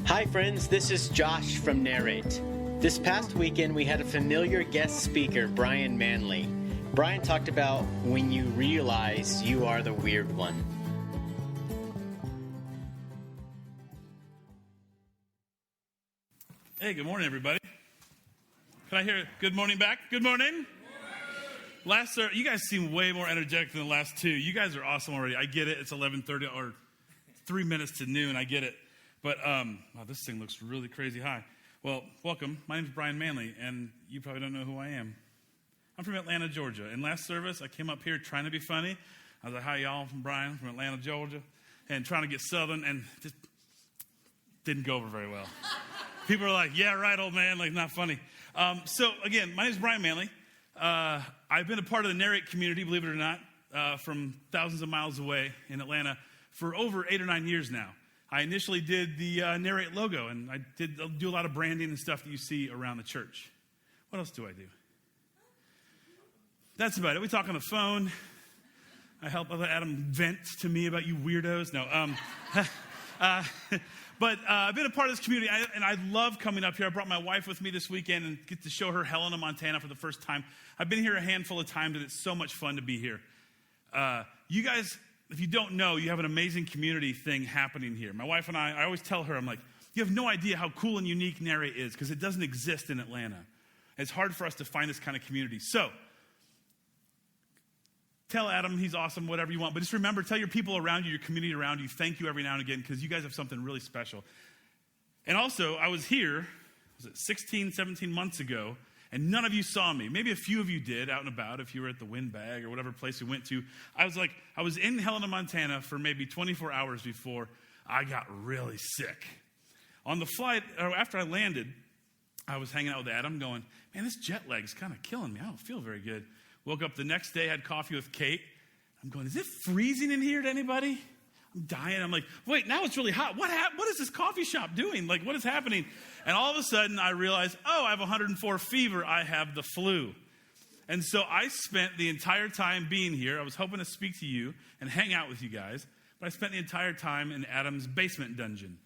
Hi friends, this is Josh from Narrate. This past weekend we had a familiar guest speaker, Brian Manley. Brian talked about when you realize you are the weird one. Hey, good morning, everybody. Can I hear good morning back? Good morning. You guys seem way more energetic than the last two. You guys are awesome already. I get it. It's 11:30 or 3 minutes to noon. I get it. But, wow, this thing looks really crazy high. Well, welcome. My name is Brian Manley, and you probably don't know who I am. I'm from Atlanta, Georgia. In last service, I came up here trying to be funny. I was like, hi, y'all. I'm Brian from Atlanta, Georgia. And trying to get Southern, and just didn't go over very well. People are like, yeah, right, old man. Like, not funny. So, again, my name is Brian Manley. I've been a part of the Narrate community, believe it or not, from thousands of miles away in Atlanta for over 8 or 9 years now. I initially did the Narrate logo, and I do a lot of branding and stuff that you see around the church. What else do I do? That's about it. We talk on the phone. I help Adam vent to me about you weirdos. No, but I've been a part of this community, and I love coming up here. I brought my wife with me this weekend and get to show her Helena, Montana for the first time. I've been here a handful of times, and it's so much fun to be here. You guys, if you don't know, you have an amazing community thing happening here. My wife and I always tell her, I'm like, you have no idea how cool and unique Narrate is because it doesn't exist in Atlanta. It's hard for us to find this kind of community. So, tell Adam he's awesome, whatever you want. But just remember, tell your people around you, your community around you, thank you every now and again because you guys have something really special. And also, I was here, 16, 17 months ago, and none of you saw me. Maybe a few of you did out and about if you were at the Windbag or whatever place we went to. I was in Helena, Montana for maybe 24 hours before I got really sick. On the flight, or after I landed, I was hanging out with Adam going, man, this jet lag's kind of killing me. I don't feel very good. Woke up the next day, had coffee with Kate. I'm going, is it freezing in here to anybody? I'm dying. I'm like, wait, now it's really hot. What is this coffee shop doing? Like, what is happening? And all of a sudden, I realized, I have 104 fever. I have the flu. And so I spent the entire time being here. I was hoping to speak to you and hang out with you guys, but I spent the entire time in Adam's basement dungeon.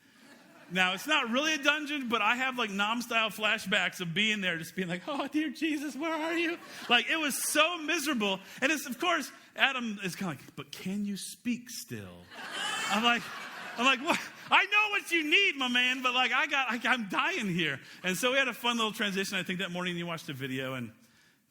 Now, it's not really a dungeon, but I have like Nom-style flashbacks of being there, just being like, oh, dear Jesus, where are you? Like, it was so miserable. And it's, of course, Adam is kind of like, but can you speak still? I'm like, what? I know what you need, my man, but like, I'm dying here. And so we had a fun little transition. I think that morning you watched the video, and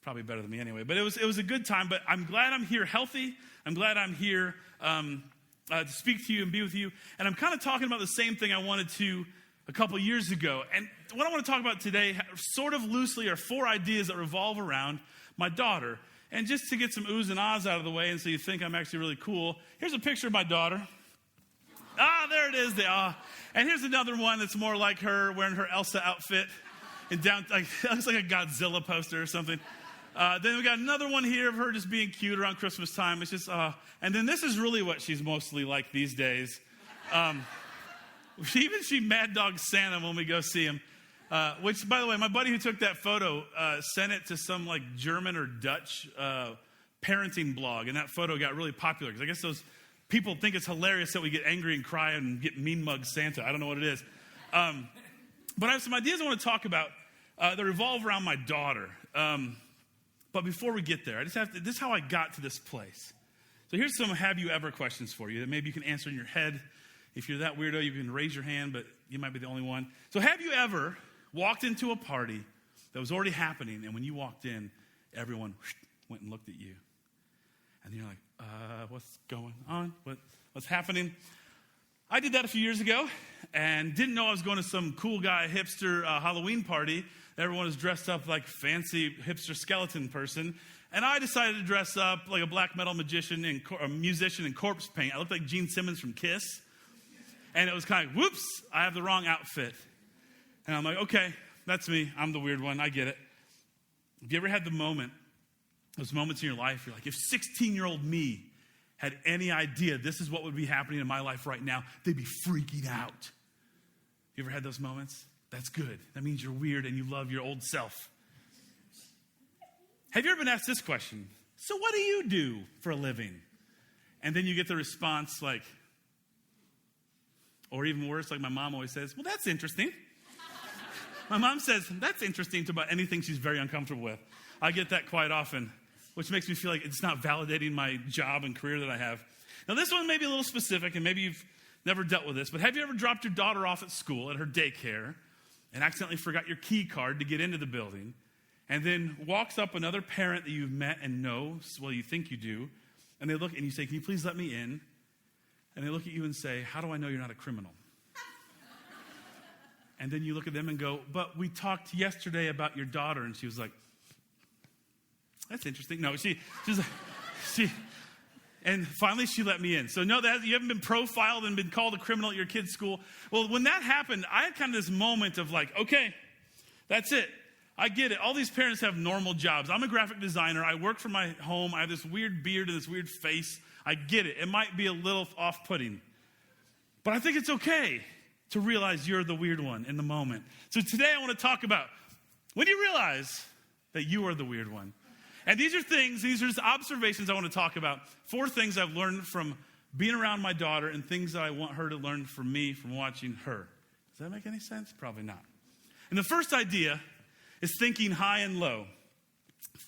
probably better than me anyway. But it was a good time. But I'm glad I'm here healthy. I'm glad I'm here to speak to you and be with you. And I'm kind of talking about the same thing I wanted to a couple years ago. And what I want to talk about today, sort of loosely, are 4 ideas that revolve around my daughter. And just to get some oohs and ahs out of the way and so you think I'm actually really cool, here's a picture of my daughter. There it is, the ah. And here's another one that's more like her wearing her Elsa outfit. And it looks like a Godzilla poster or something. Then we got another one here of her just being cute around Christmas time. It's just, and then this is really what she's mostly like these days. She mad dogs Santa when we go see him. Which, by the way, my buddy who took that photo sent it to some like German or Dutch parenting blog. And that photo got really popular because I guess those people think it's hilarious that we get angry and cry and get mean mug Santa. I don't know what it is. But I have some ideas I want to talk about that revolve around my daughter. But before we get there, this is how I got to this place. So here's some have you ever questions for you that maybe you can answer in your head. If you're that weirdo, you can raise your hand, but you might be the only one. So have you ever walked into a party that was already happening, and when you walked in, everyone went and looked at you? And you're like, what's going on? What's happening? I did that a few years ago and didn't know I was going to some cool guy hipster Halloween party. Everyone was dressed up like fancy hipster skeleton person. And I decided to dress up like a black metal musician in corpse paint. I looked like Gene Simmons from Kiss. And it was kind of, whoops, I have the wrong outfit. And I'm like, okay, that's me. I'm the weird one. I get it. Have you ever had those moments in your life, you're like, if 16-year-old me had any idea this is what would be happening in my life right now, they'd be freaking out. You ever had those moments? That's good. That means you're weird and you love your old self. Have you ever been asked this question? So what do you do for a living? And then you get the response like, Or even worse, like my mom always says, well, that's interesting. My mom says, that's interesting to about anything she's very uncomfortable with. I get that quite often, which makes me feel like it's not validating my job and career that I have. Now, this one may be a little specific, and maybe you've never dealt with this, but have you ever dropped your daughter off at school at her daycare and accidentally forgot your key card to get into the building, and then walks up another parent that you've met and know, well, you think you do, and they look and you say, can you please let me in? And they look at you and say, how do I know you're not a criminal? And then you look at them and go, but we talked yesterday about your daughter. And she was like, that's interesting. No, she's like, and finally she let me in. So no, that you haven't been profiled and been called a criminal at your kid's school. Well, when that happened, I had kind of this moment of like, okay, that's it. I get it. All these parents have normal jobs. I'm a graphic designer. I work from my home. I have this weird beard and this weird face. I get it. It might be a little off-putting. But I think it's okay to realize you're the weird one in the moment. So today I want to talk about when you realize that you are the weird one. And these are just observations I want to talk about. 4 things I've learned from being around my daughter and things that I want her to learn from me from watching her. Does that make any sense? Probably not. And the first idea is thinking high and low.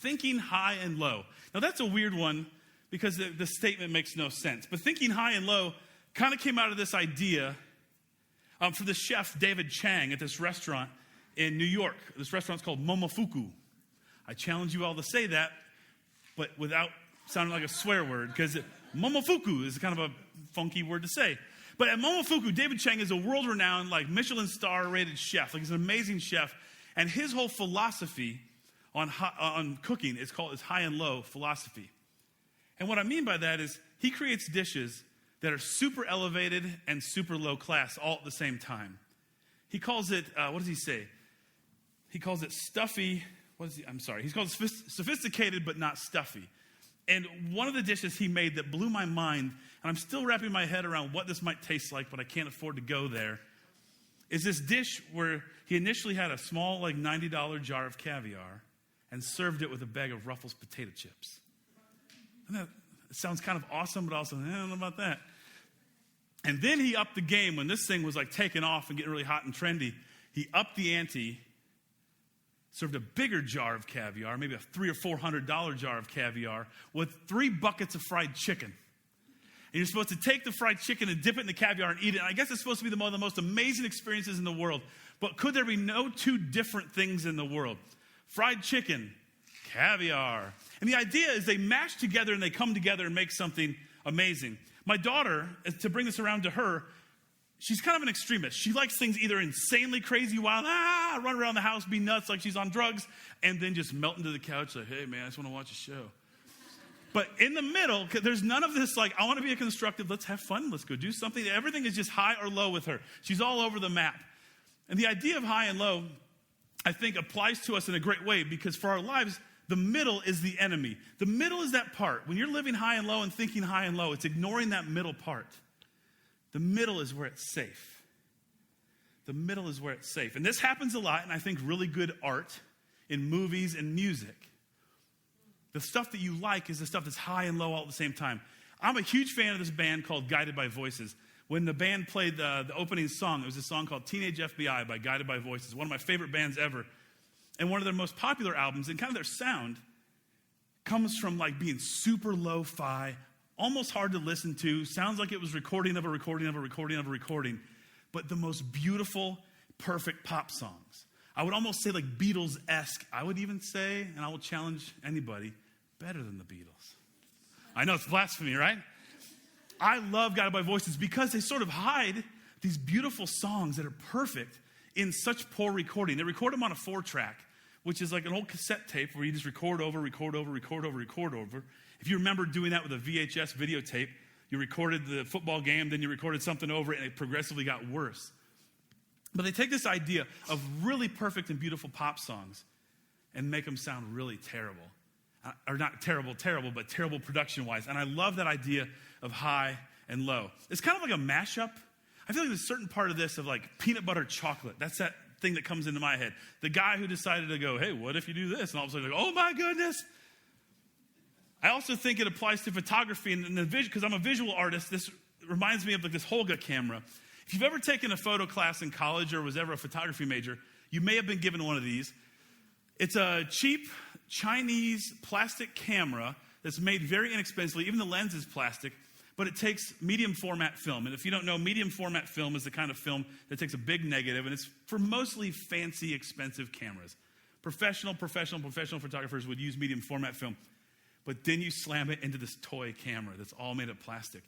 Thinking high and low. Now that's a weird one because the statement makes no sense. But thinking high and low kind of came out of this idea for the chef David Chang at this restaurant in New York. This restaurant's called Momofuku. I challenge you all to say that, but without sounding like a swear word, because Momofuku is kind of a funky word to say. But at Momofuku, David Chang is a world-renowned, like Michelin star-rated chef. Like he's an amazing chef, and his whole philosophy on cooking is called his high and low philosophy. And what I mean by that is he creates dishes that are super elevated and super low class all at the same time. He calls it, what does he say? He calls it stuffy, he's called sophisticated but not stuffy. And one of the dishes he made that blew my mind, and I'm still wrapping my head around what this might taste like, but I can't afford to go there, is this dish where he initially had a small, like $90 jar of caviar and served it with a bag of Ruffles potato chips. And that sounds kind of awesome, but also, I don't know about that. And then he upped the game when this thing was like taking off and getting really hot and trendy. He upped the ante, served a bigger jar of caviar, maybe a $300 or $400 jar of caviar, with 3 buckets of fried chicken. And you're supposed to take the fried chicken and dip it in the caviar and eat it. And I guess it's supposed to be one of the most amazing experiences in the world. But could there be no 2 different things in the world? Fried chicken, caviar. And the idea is they mash together and they come together and make something amazing. My daughter, to bring this around to her, she's kind of an extremist. She likes things either insanely crazy, wild, run around the house, be nuts like she's on drugs, and then just melt into the couch like, hey, man, I just want to watch a show. But in the middle, there's none of this like, I want to be a constructive, let's have fun, let's go do something. Everything is just high or low with her. She's all over the map. And the idea of high and low, I think, applies to us in a great way because for our lives, the middle is the enemy. The middle is that part. When you're living high and low and thinking high and low, it's ignoring that middle part. The middle is where it's safe. The middle is where it's safe. And this happens a lot, and I think really good art in movies and music. The stuff that you like is the stuff that's high and low all at the same time. I'm a huge fan of this band called Guided by Voices. When the band played the opening song, it was a song called Teenage FBI by Guided by Voices, one of my favorite bands ever. And one of their most popular albums, and kind of their sound, comes from like being super lo-fi, almost hard to listen to, sounds like it was recording of a recording of a recording of a recording, but the most beautiful, perfect pop songs. I would almost say like Beatles-esque. I would even say, and I will challenge anybody, better than the Beatles. I know it's blasphemy, right? I love Guided by Voices because they sort of hide these beautiful songs that are perfect in such poor recording. They record them on a 4-track, which is like an old cassette tape where you just record over, record over, record over, record over. If you remember doing that with a VHS videotape, you recorded the football game, then you recorded something over it, and it progressively got worse. But they take this idea of really perfect and beautiful pop songs and make them sound really terrible. Or not terrible, but terrible production-wise. And I love that idea of high and low. It's kind of like a mashup. I feel like there's a certain part of this of like peanut butter chocolate. That's that thing that comes into my head. The guy who decided to go, hey, what if you do this? And all of a sudden, like, oh my goodness. I also think it applies to photography and the visual, because I'm a visual artist. This reminds me of like this Holga camera. If you've ever taken a photo class in college or was ever a photography major, you may have been given one of these. It's a cheap Chinese plastic camera that's made very inexpensively. Even the lens is plastic, but it takes medium format film. And if you don't know, medium format film is the kind of film that takes a big negative, and it's for mostly fancy, expensive cameras. Professional photographers would use medium format film. But then you slam it into this toy camera that's all made of plastic.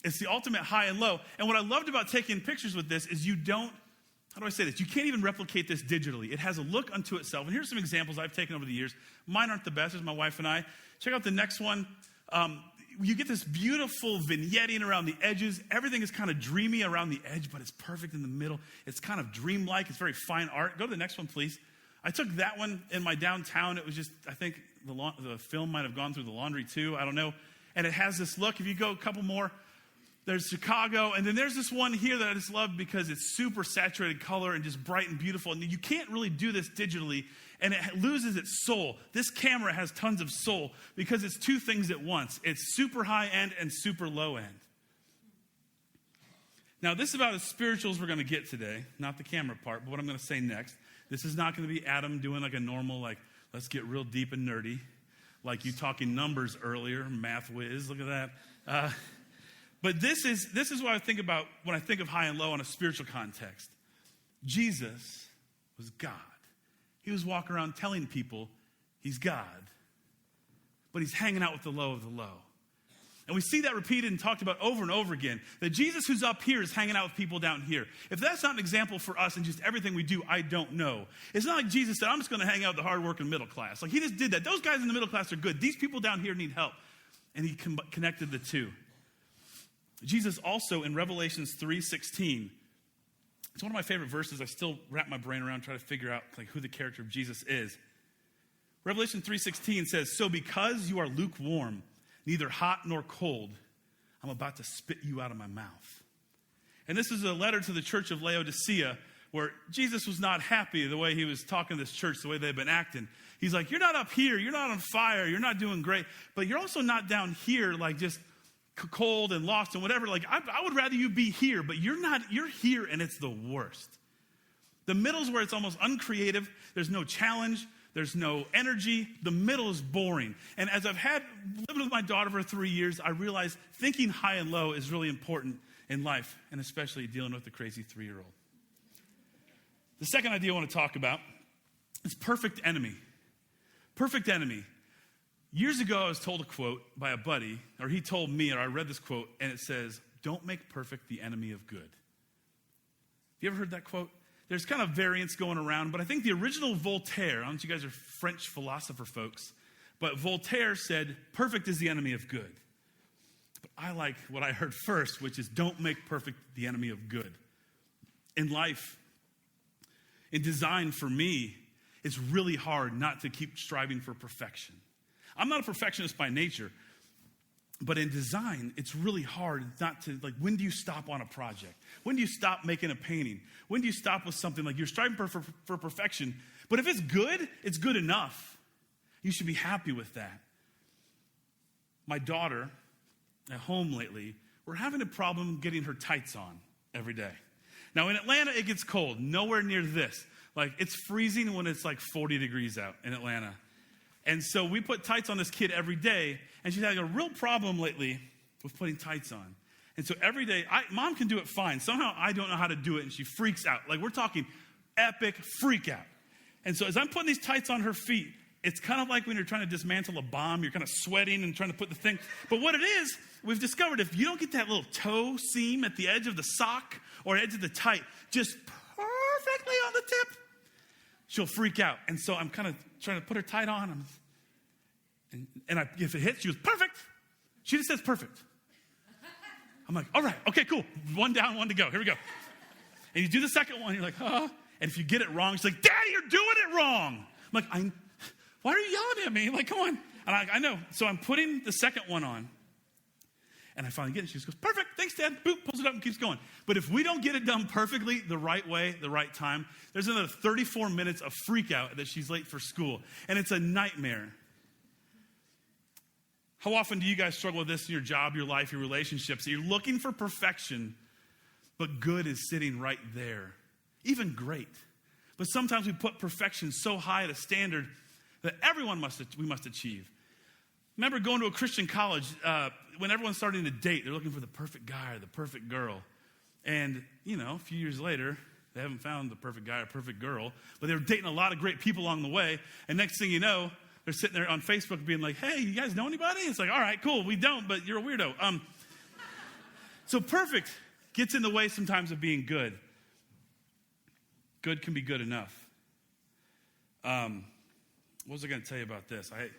It's the ultimate high and low. And what I loved about taking pictures with this is you don't, how do I say this? You can't even replicate this digitally. It has a look unto itself. And here's some examples I've taken over the years. Mine aren't the best. There's my wife and I. Check out the next one. You get this beautiful vignetting around the edges. Everything is kind of dreamy around the edge, but it's perfect in the middle. It's kind of dreamlike. It's very fine art. Go to the next one, please. I took that one in my downtown. It was just, I think the film might have gone through the laundry too. I don't know. And it has this look. If you go a couple more, there's Chicago. And then there's this one here that I just love because it's super saturated color and just bright and beautiful. And you can't really do this digitally. And it loses its soul. This camera has tons of soul because it's two things at once. It's super high end and super low end. Now, this is about as spiritual as we're going to get today. Not the camera part, but what I'm going to say next. This is not going to be Adam doing like a normal, like, let's get real deep and nerdy. Like you talking numbers earlier, math whiz, look at that. But this is what I think about when I think of high and low in a spiritual context. Jesus was God. He was walking around telling people he's God. But he's hanging out with the low of the low. And we see that repeated and talked about over and over again. That Jesus who's up here is hanging out with people down here. If that's not an example for us in just everything we do, I don't know. It's not like Jesus said, I'm just going to hang out with the hardworking middle class. Like he just did that. Those guys in the middle class are good. These people down here need help. And he connected the two. Jesus also in Revelations 3:16, it's one of my favorite verses. I still wrap my brain around trying to figure out like who the character of Jesus is. Revelation 3:16 says, so because you are lukewarm, neither hot nor cold, I'm about to spit you out of my mouth. And this is a letter to the church of Laodicea where Jesus was not happy the way he was talking to this church, the way they've been acting. He's like, you're not up here, you're not on fire, you're not doing great, but you're also not down here like just cold and lost and whatever. Like I would rather you be here, but you're not, you're here and it's the worst. The middle's where it's almost uncreative. There's no challenge. There's no energy. The middle is boring. And as I've lived with my daughter for 3 years, I realized thinking high and low is really important in life, and especially dealing with the crazy 3-year-old. The second idea I want to talk about is perfect enemy. Perfect enemy. Years ago, I was told a quote by a buddy, or he told me, or I read this quote, and it says, don't make perfect the enemy of good. Have you ever heard that quote? There's kind of variants going around, but I think the original Voltaire, I don't know if you guys are French philosopher folks, but Voltaire said, perfect is the enemy of good. But I like what I heard first, which is don't make perfect the enemy of good. In life, in design for me, it's really hard not to keep striving for perfection. I'm not a perfectionist by nature, but in design, it's really hard not to, like, when do you stop on a project? When do you stop making a painting? When do you stop with something? Like, you're striving for perfection, but if it's good enough. You should be happy with that. My daughter, at home lately, we're having a problem getting her tights on every day. Now, in Atlanta, it gets cold. Nowhere near this. Like, it's freezing when it's like 40 degrees out in Atlanta. And so we put tights on this kid every day, and she's having a real problem lately with putting tights on. And so every day, Mom can do it fine. Somehow I don't know how to do it, and she freaks out. Like, we're talking epic freak out. And so as I'm putting these tights on her feet, it's kind of like when you're trying to dismantle a bomb. You're kind of sweating and trying to put the thing. But what it is, we've discovered if you don't get that little toe seam at the edge of the sock or edge of the tight just perfectly on the tip, she'll freak out. And so I'm kind of trying to put her tight on. If it hits, she goes, perfect. She just says perfect. I'm like, all right, okay, cool. One down, one to go. Here we go. And you do the second one, you're like, huh? And if you get it wrong, she's like, Daddy, you're doing it wrong. I'm like, why are you yelling at me? Like, come on. And I know. So I'm putting the second one on. And I finally get it. She just goes, perfect. Thanks, Dad. Boop, pulls it up and keeps going. But if we don't get it done perfectly, the right way, the right time, there's another 34 minutes of freak out that she's late for school. And it's a nightmare. How often do you guys struggle with this in your job, your life, your relationships? You're looking for perfection, but good is sitting right there. Even great. But sometimes we put perfection so high at a standard that we must achieve. Remember going to a Christian college, when everyone's starting to date, they're looking for the perfect guy or the perfect girl. And, a few years later, they haven't found the perfect guy or perfect girl, but they were dating a lot of great people along the way. And next thing you know, they're sitting there on Facebook being like, hey, you guys know anybody? It's like, all right, cool, we don't, but you're a weirdo. So perfect gets in the way sometimes of being good. Good can be good enough. What was I going to tell you about this? I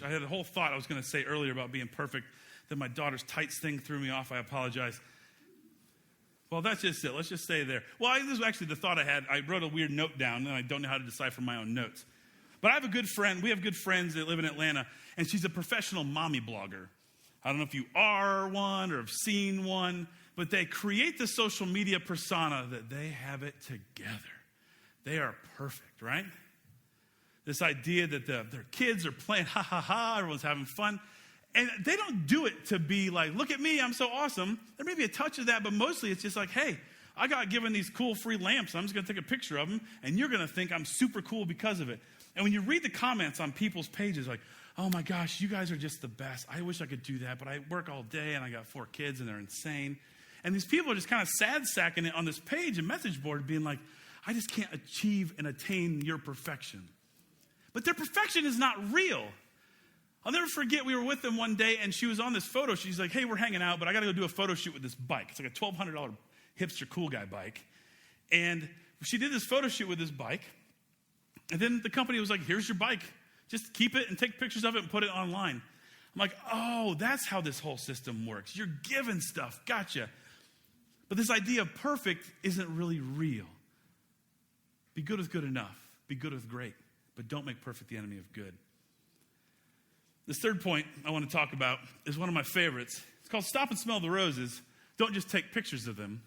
had a whole thought I was going to say earlier about being perfect. Then my daughter's tights thing threw me off. I apologize. Well, that's just it. Let's just stay there. Well, this was actually the thought I had. I wrote a weird note down, and I don't know how to decipher my own notes. But I have a good friend. We have good friends that live in Atlanta, and she's a professional mommy blogger. I don't know if you are one or have seen one, but they create the social media persona that they have it together. They are perfect, right? This idea that their kids are playing ha ha ha, everyone's having fun. And they don't do it to be like, look at me, I'm so awesome. There may be a touch of that, but mostly it's just like, hey, I got given these cool free lamps. I'm just going to take a picture of them, and you're going to think I'm super cool because of it. And when you read the comments on people's pages, like, oh my gosh, you guys are just the best. I wish I could do that, but I work all day, and I got 4 kids, and they're insane. And these people are just kind of sad-sacking it on this page and message board, being like, I just can't achieve and attain your perfection. But their perfection is not real. I'll never forget, we were with them one day, and she was on this photo. She's like, hey, we're hanging out, but I got to go do a photo shoot with this bike. It's like a $1,200 hipster cool guy bike. And she did this photo shoot with this bike. And then the company was like, here's your bike. Just keep it and take pictures of it and put it online. I'm like, oh, that's how this whole system works. You're given stuff. Gotcha. But this idea of perfect isn't really real. Be good with good enough. Be good with great. But don't make perfect the enemy of good. This third point I want to talk about is one of my favorites. It's called Stop and Smell the Roses. Don't just take pictures of them.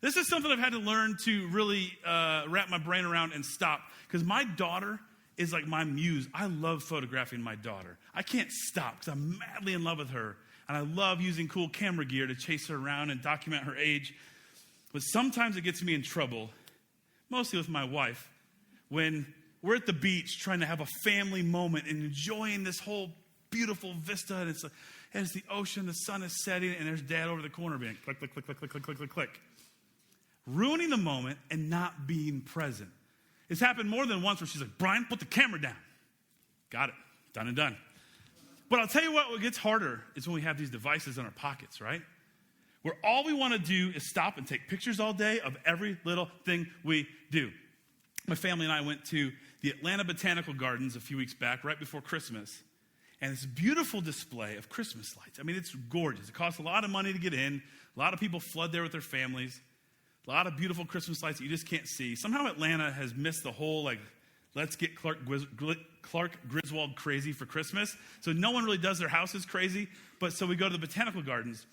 This is something I've had to learn to really wrap my brain around and stop. Because my daughter is like my muse. I love photographing my daughter. I can't stop because I'm madly in love with her. And I love using cool camera gear to chase her around and document her age. But sometimes it gets me in trouble, mostly with my wife, when we're at the beach trying to have a family moment and enjoying this whole beautiful vista. And it's the ocean, the sun is setting, and there's Dad over the corner being click, click, click, click, click, click, click, click, click. Ruining the moment and not being present. It's happened more than once where she's like, Brian, put the camera down. Got it. Done and done. But I'll tell you what gets harder is when we have these devices in our pockets, right? Where all we want to do is stop and take pictures all day of every little thing we do. My family and I went to the Atlanta Botanical Gardens a few weeks back, right before Christmas. And it's a beautiful display of Christmas lights. I mean, it's gorgeous. It costs a lot of money to get in. A lot of people flood there with their families. A lot of beautiful Christmas lights that you just can't see. Somehow Atlanta has missed the whole, let's get Clark Griswold crazy for Christmas. So no one really does their houses crazy. But so we go to the Botanical Gardens.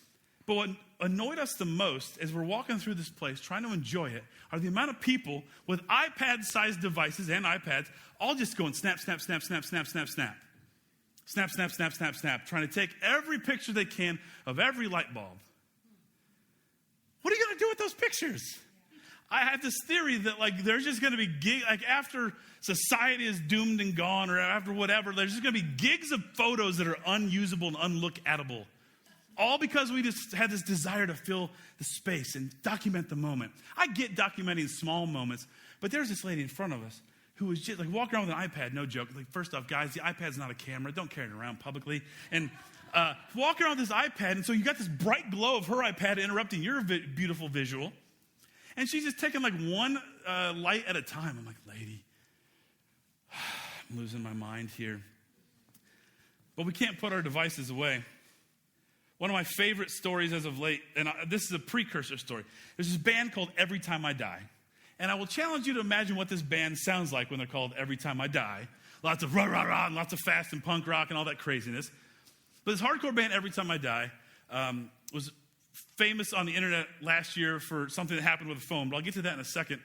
But what annoyed us the most as we're walking through this place, trying to enjoy it, are the amount of people with iPad-sized devices and iPads all just going snap, snap, snap, snap, snap, snap, snap. Snap, snap, snap, snap, snap. Trying to take every picture they can of every light bulb. What are you going to do with those pictures? I have this theory that there's just going to be after society is doomed and gone, or after whatever, there's just going to be gigs of photos that are unusable and unlook-attable. All because we just had this desire to fill the space and document the moment. I get documenting small moments, but there's this lady in front of us who was just walking around with an iPad, no joke. First off, guys, the iPad's not a camera. Don't carry it around publicly. And walking around with this iPad, and so you got this bright glow of her iPad interrupting your beautiful visual. And she's just taking one light at a time. I'm like, lady, I'm losing my mind here. But we can't put our devices away. One of my favorite stories as of late, and this is a precursor story. There's this band called Every Time I Die. And I will challenge you to imagine what this band sounds like when they're called Every Time I Die. Lots of rah, rah, rah, and lots of fast and punk rock and all that craziness. But this hardcore band, Every Time I Die, was famous on the internet last year for something that happened with a phone. But I'll get to that in a second.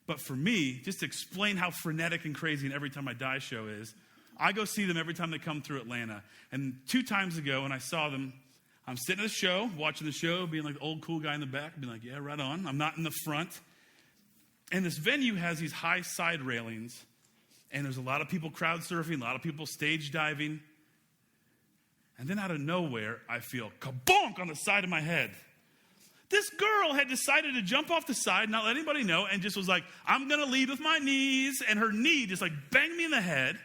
But for me, just to explain how frenetic and crazy an Every Time I Die show is, I go see them every time they come through Atlanta. And 2 times ago when I saw them, I'm sitting at the show, watching the show, being like the old cool guy in the back, being like, yeah, right on. I'm not in the front. And this venue has these high side railings, and there's a lot of people crowd surfing, a lot of people stage diving. And then out of nowhere, I feel kabonk on the side of my head. This girl had decided to jump off the side, not let anybody know, and just was like, I'm going to lead with my knees. And her knee just like banged me in the head.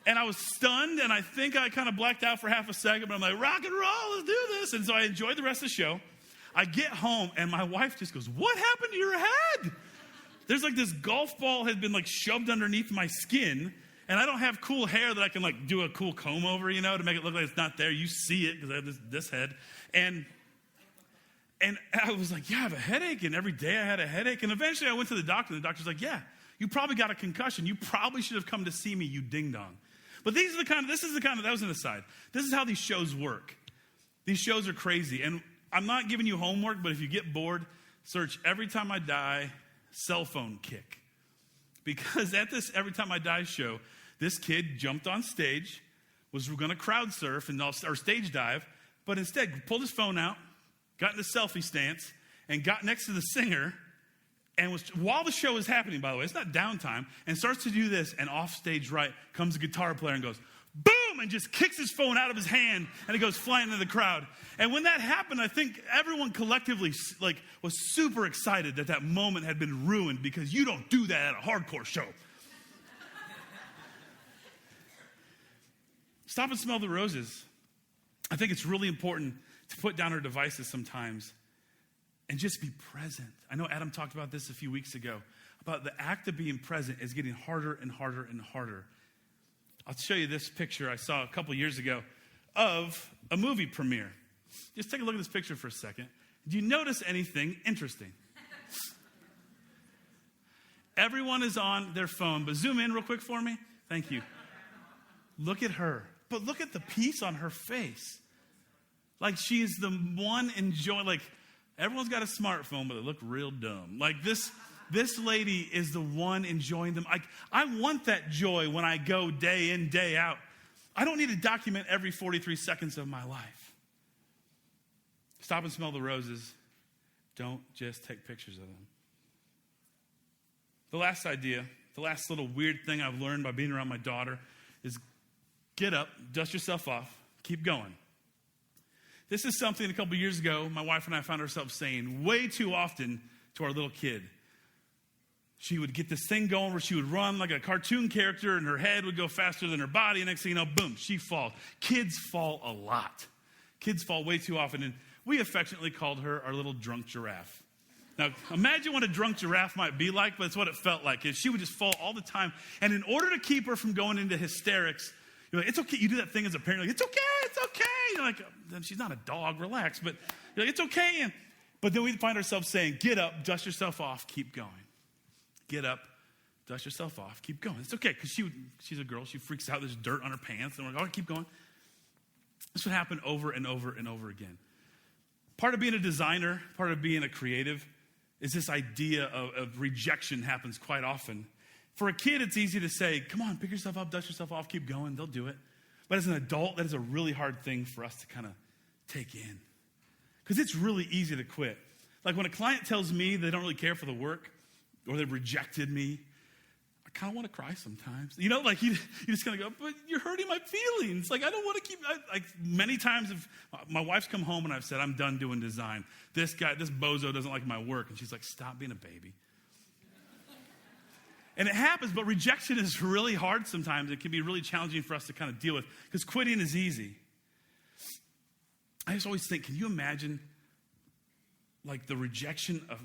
And I was stunned, and I think I kind of blacked out for half a second, but I'm like, rock and roll, let's do this. And so I enjoyed the rest of the show. I get home, and my wife just goes, what happened to your head? There's like this golf ball had been like shoved underneath my skin, and I don't have cool hair that I can like do a cool comb over, you know, to make it look like it's not there. You see it because I have this head. And I was like, yeah, I have a headache. And every day I had a headache. And eventually I went to the doctor, and the doctor's like, yeah, you probably got a concussion. You probably should have come to see me, you ding-dong. But that was an aside. This is how these shows work. These shows are crazy. And I'm not giving you homework, but if you get bored, search Every Time I Die cell phone kick. Because at this Every Time I Die show, this kid jumped on stage, was going to crowd surf or stage dive, but instead pulled his phone out, got in a selfie stance, and got next to the singer, and while the show is happening, by the way, it's not downtime, and starts to do this, and off stage right comes a guitar player and goes, boom, and just kicks his phone out of his hand, and it goes flying into the crowd. And when that happened, I think everyone collectively was super excited that moment had been ruined, because you don't do that at a hardcore show. Stop and smell the roses. I think it's really important to put down our devices sometimes and just be present. I know Adam talked about this a few weeks ago, about the act of being present is getting harder and harder and harder. I'll show you this picture I saw a couple years ago of a movie premiere. Just take a look at this picture for a second. Do you notice anything interesting? Everyone is on their phone, but zoom in real quick for me. Thank you. Look at her. But look at the peace on her face. Like she's the one enjoying, like everyone's got a smartphone, but they look real dumb. Like this lady is the one enjoying them. I want that joy when I go day in, day out. I don't need to document every 43 seconds of my life. Stop and smell the roses. Don't just take pictures of them. The last idea, the last little weird thing I've learned by being around my daughter is get up, dust yourself off, keep going. This is something a couple years ago, my wife and I found ourselves saying way too often to our little kid. She would get this thing going where she would run like a cartoon character and her head would go faster than her body. And next thing you know, boom, she falls. Kids fall a lot. Kids fall way too often. And we affectionately called her our little drunk giraffe. Now, imagine what a drunk giraffe might be like, but it's what it felt like. She would just fall all the time. And in order to keep her from going into hysterics, you're like, it's okay. You do that thing as a parent, like, it's okay. You're like, she's not a dog, relax. But you're like, it's okay. But then we find ourselves saying, get up, dust yourself off, keep going. Get up, dust yourself off, keep going. It's okay, because she's a girl. She freaks out. There's dirt on her pants. And we're like, oh, keep going. This would happen over and over and over again. Part of being a designer, part of being a creative, is this idea of rejection happens quite often. For a kid, it's easy to say, come on, pick yourself up, dust yourself off, keep going. They'll do it. But as an adult, that is a really hard thing for us to kind of take in. Because it's really easy to quit. Like when a client tells me they don't really care for the work or they've rejected me, I kind of want to cry sometimes. You know, like you just kind of go, but you're hurting my feelings. Like I don't want to keep, like many times if my wife's come home and I've said, I'm done doing design. This bozo doesn't like my work. And she's like, stop being a baby. And it happens, but rejection is really hard sometimes. It can be really challenging for us to kind of deal with because quitting is easy. I just always think, can you imagine like the rejection a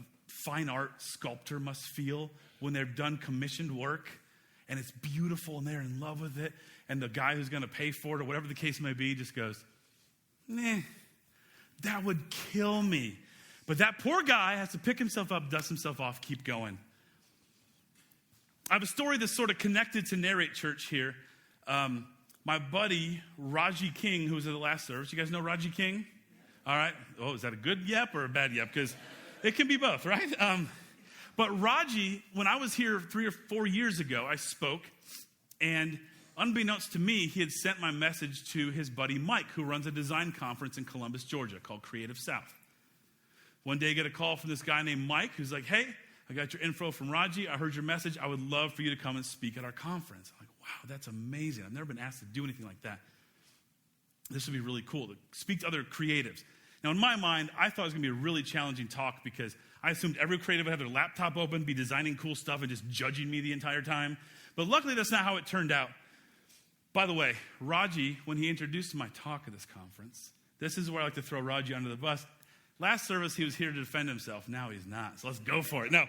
fine art sculptor must feel when they've done commissioned work and it's beautiful and they're in love with it and the guy who's going to pay for it or whatever the case may be just goes, nah, that would kill me. But that poor guy has to pick himself up, dust himself off, keep going. I have a story that's sort of connected to Narrate Church here. My buddy, Raji King, who was at the last service. You guys know Raji King? All right. Oh, is that a good yep or a bad yep? Because it can be both, right? But Raji, when I was here 3 or 4 years ago, I spoke, and unbeknownst to me, he had sent my message to his buddy Mike, who runs a design conference in Columbus, Georgia, called Creative South. One day I get a call from this guy named Mike, who's like, hey, I got your info from Raji. I heard your message. I would love for you to come and speak at our conference. I'm like, wow, that's amazing. I've never been asked to do anything like that. This would be really cool to speak to other creatives. Now, in my mind, I thought it was going to be a really challenging talk because I assumed every creative would have their laptop open, be designing cool stuff, and just judging me the entire time. But luckily, that's not how it turned out. By the way, Raji, when he introduced my talk at this conference, this is where I like to throw Raji under the bus. Last service, he was here to defend himself. Now he's not, so let's go for it. No,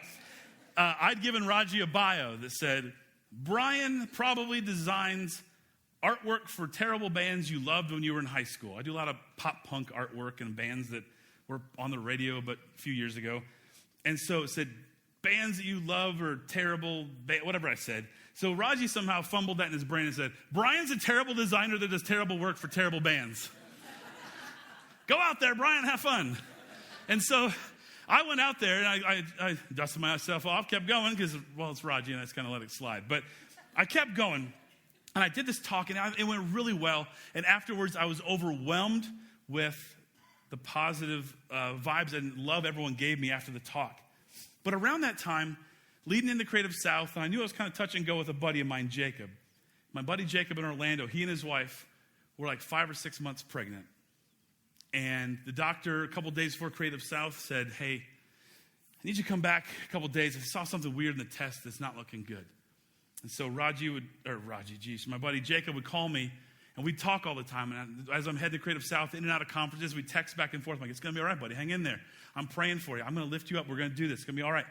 I'd given Raji a bio that said, Brian probably designs artwork for terrible bands you loved when you were in high school. I do a lot of pop punk artwork and bands that were on the radio but a few years ago. And so it said, bands that you love or terrible, whatever I said. So Raji somehow fumbled that in his brain and said, Brian's a terrible designer that does terrible work for terrible bands. Go out there, Brian, have fun. And so I went out there and I dusted myself off, kept going because, well, it's Raji and I just kind of let it slide. But I kept going. And I did this talk, and it went really well. And afterwards, I was overwhelmed with the positive vibes and love everyone gave me after the talk. But around that time, leading into Creative South, and I knew I was kind of touch and go with a buddy of mine, Jacob. My buddy Jacob in Orlando, he and his wife were like 5 or 6 months pregnant. And the doctor, a couple days before Creative South, said, hey, I need you to come back a couple days. I saw something weird in the test that's not looking good. And so my buddy Jacob would call me, and we'd talk all the time. And as I'm heading to Creative South, in and out of conferences, we'd text back and forth. I'm like, it's going to be all right, buddy. Hang in there. I'm praying for you. I'm going to lift you up. We're going to do this. It's going to be all right.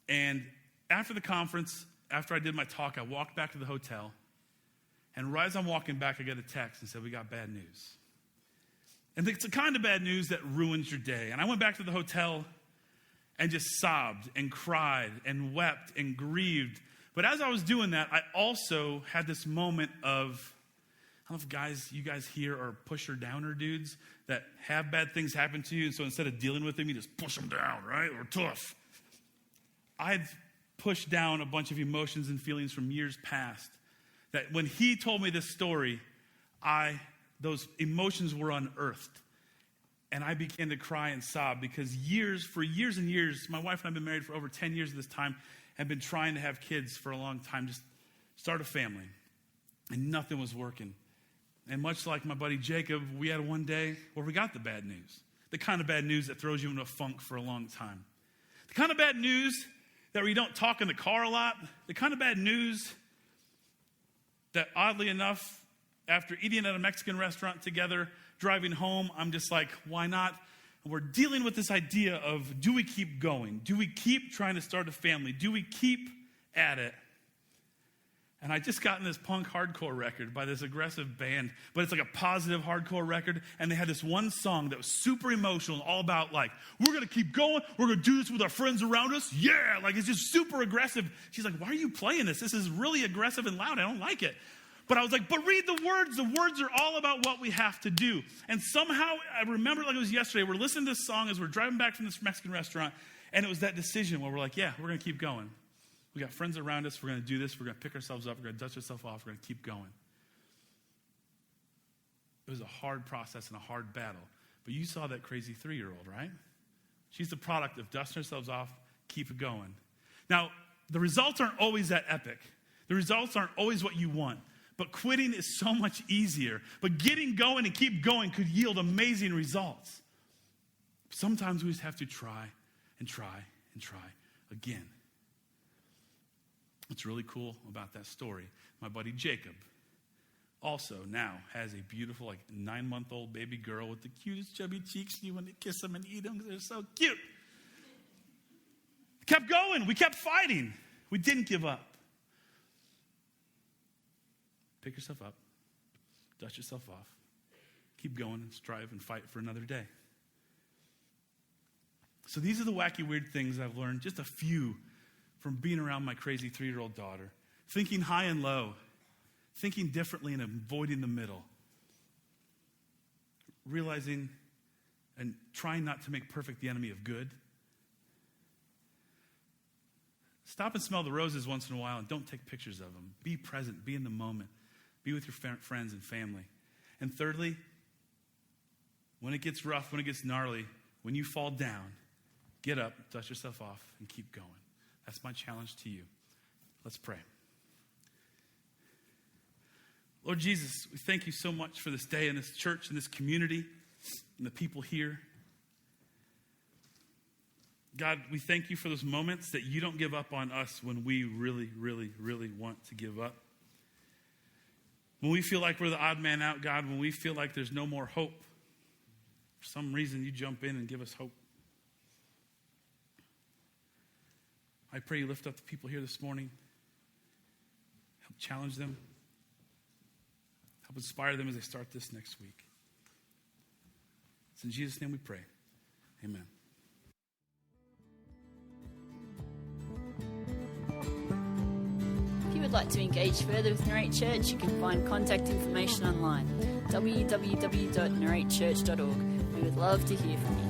And after the conference, after I did my talk, I walked back to the hotel. And right as I'm walking back, I get a text and said, we got bad news. And it's the kind of bad news that ruins your day. And I went back to the hotel and just sobbed and cried and wept and grieved. But as I was doing that, I also had this moment of, I don't know if you guys here are pusher downer dudes that have bad things happen to you. And so instead of dealing with them, you just push them down, right? Or tough. I'd pushed down a bunch of emotions and feelings from years past that when he told me this story, those emotions were unearthed. And I began to cry and sob because for years and years, my wife and I have been married for over 10 years at this time, and been trying to have kids for a long time, just start a family. And nothing was working. And much like my buddy Jacob, we had one day where we got the bad news. The kind of bad news that throws you into a funk for a long time. The kind of bad news that we don't talk in the car a lot. The kind of bad news that, oddly enough, after eating at a Mexican restaurant together, driving home, I'm just like, why not? And we're dealing with this idea of, do we keep going? Do we keep trying to start a family? Do we keep at it? And I just got in this punk hardcore record by this aggressive band, but it's like a positive hardcore record. And they had this one song that was super emotional, all about like, we're going to keep going. We're going to do this with our friends around us. Yeah, like it's just super aggressive. She's like, why are you playing this? This is really aggressive and loud. I don't like it. But I was like, but read the words. The words are all about what we have to do. And somehow, I remember like it was yesterday, we're listening to this song as we're driving back from this Mexican restaurant. And it was that decision where we're like, yeah, we're going to keep going. We got friends around us. We're going to do this. We're going to pick ourselves up. We're going to dust ourselves off. We're going to keep going. It was a hard process and a hard battle. But you saw that crazy 3-year-old, right? She's the product of dusting ourselves off, keep it going. Now, the results aren't always that epic. The results aren't always what you want. But quitting is so much easier. But getting going and keep going could yield amazing results. Sometimes we just have to try and try and try again. What's really cool about that story, my buddy Jacob also now has a beautiful, like 9-month-old baby girl with the cutest chubby cheeks. You want to kiss them and eat them because they're so cute. Kept going. We kept fighting. We didn't give up. Pick yourself up. Dust yourself off. Keep going and strive and fight for another day. So these are the wacky, weird things I've learned, just a few from being around my crazy 3-year-old daughter. Thinking high and low. Thinking differently and avoiding the middle. Realizing and trying not to make perfect the enemy of good. Stop and smell the roses once in a while and don't take pictures of them. Be present. Be in the moment. Be with your friends and family. And thirdly, when it gets rough, when it gets gnarly, when you fall down, get up, dust yourself off, and keep going. That's my challenge to you. Let's pray. Lord Jesus, we thank you so much for this day and this church and this community and the people here. God, we thank you for those moments that you don't give up on us when we really, really, really want to give up. When we feel like we're the odd man out, God, when we feel like there's no more hope, for some reason you jump in and give us hope. I pray you lift up the people here this morning. Help challenge them. Help inspire them as they start this next week. It's in Jesus' name we pray. Amen. If you would like to engage further with Narrate Church, you can find contact information online, www.narratechurch.org. We would love to hear from you.